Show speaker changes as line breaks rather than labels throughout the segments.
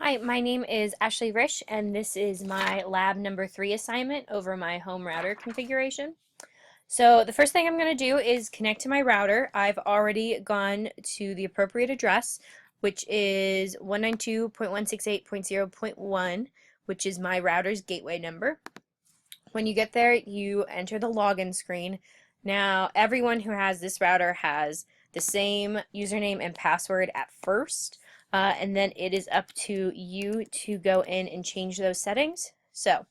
Hi, my name is Ashley Risch, and this is my lab number 3 assignment over my home router configuration. So the first thing I'm going to do is connect to my router. I've already gone to the appropriate address, which is 192.168.0.1, which is my router's gateway number. When you get there, you enter the login screen. Now, everyone who has this router has the same username and password at first, and then it is up to you to go in and change those settings. So,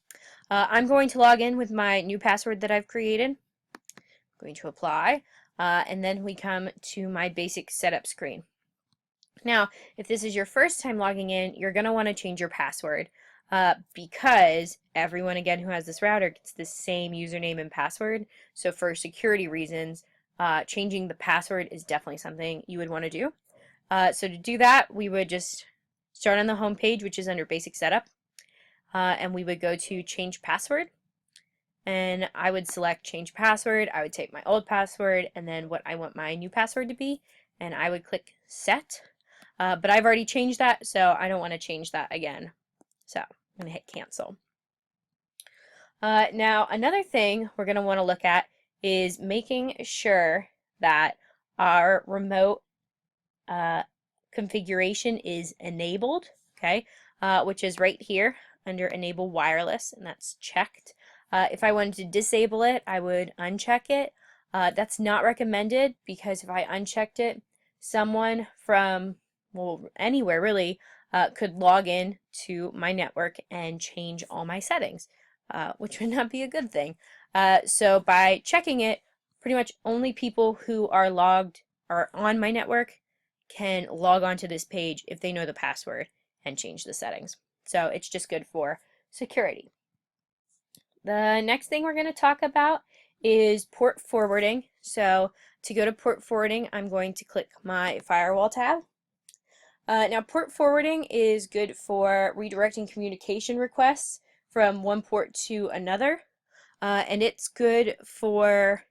I'm going to log in with my new password that I've created. I'm going to apply, and then we come to my basic setup screen. Now, if this is your first time logging in, you're going to want to change your password because everyone, again, who has this router gets the same username and password. So for security reasons, changing the password is definitely something you would want to do. So to do that, we would just start on the home page, which is under Basic Setup, and we would go to Change Password. And I would select Change Password. I would take my old password and then what I want my new password to be, and I would click Set. But I've already changed that, so I don't want to change that again. So I'm going to hit cancel. Now, another thing we're going to want to look at is making sure that our remote configuration is enabled, okay, which is right here under Enable Wireless, and that's checked. If I wanted to disable it, I would uncheck it. That's not recommended because if I unchecked it, someone from well, anywhere really, could log in to my network and change all my settings, which would not be a good thing. So by checking it, pretty much only people who are logged are on my network can log onto this page if they know the password and change the settings. So it's just good for security. The next thing we're going to talk about is port forwarding. So to go to port forwarding, I'm going to click my firewall tab. Now, port forwarding is good for redirecting communication requests from one port to another, and it's good for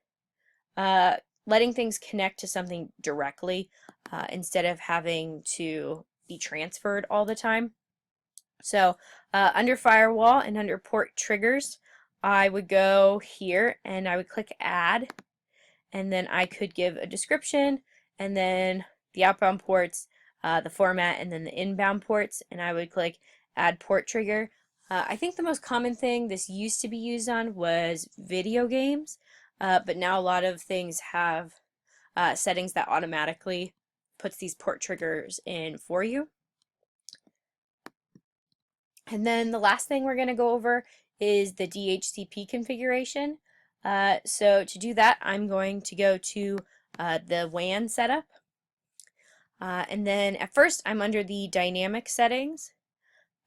letting things connect to something directly instead of having to be transferred all the time. So, under firewall and under port triggers, I would go here and I would click Add, and then I could give a description, and then the outbound ports, the format, and then the inbound ports, and I would click Add Port Trigger. I think the most common thing this used to be used on was video games, but now a lot of things have settings that automatically puts these port triggers in for you. And then the last thing we're going to go over is the DHCP configuration. So to do that, I'm going to go to the WAN setup. And then at first I'm under the dynamic settings,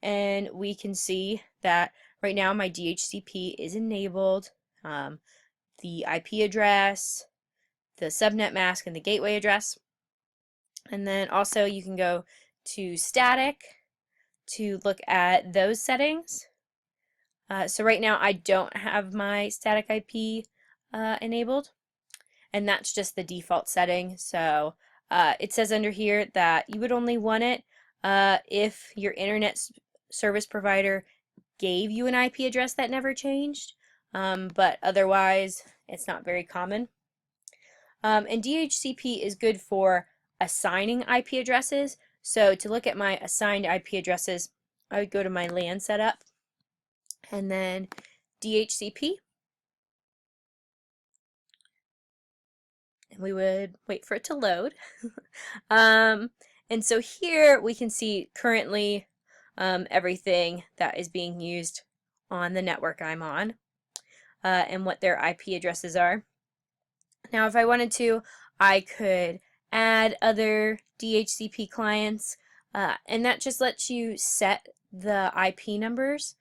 and we can see that right now my DHCP is enabled. The IP address, the subnet mask, and the gateway address. And then also you can go to static to look at those settings. So right now I don't have my static IP enabled, and that's just the default setting. So it says under here that you would only want it if your internet service provider gave you an IP address that never changed, but otherwise it's not very common. And DHCP is good for assigning IP addresses. So to look at my assigned IP addresses, I would go to my LAN setup and then DHCP. And we would wait for it to load. And so here we can see currently everything that is being used on the network I'm on and what their IP addresses are. Now, if I wanted to, I could add other DHCP clients, and that just lets you set the IP numbers,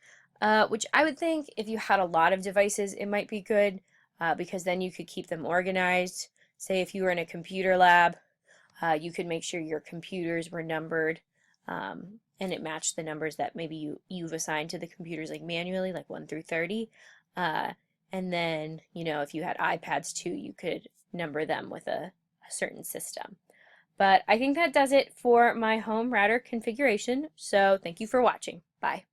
which I would think if you had a lot of devices, it might be good because then you could keep them organized. Say if you were in a computer lab, you could make sure your computers were numbered and it matched the numbers that maybe you've assigned to the computers like manually, like 1 through 30. And then, you know, if you had iPads too, you could number them with a certain system. But I think that does it for my home router configuration. So thank you for watching. Bye.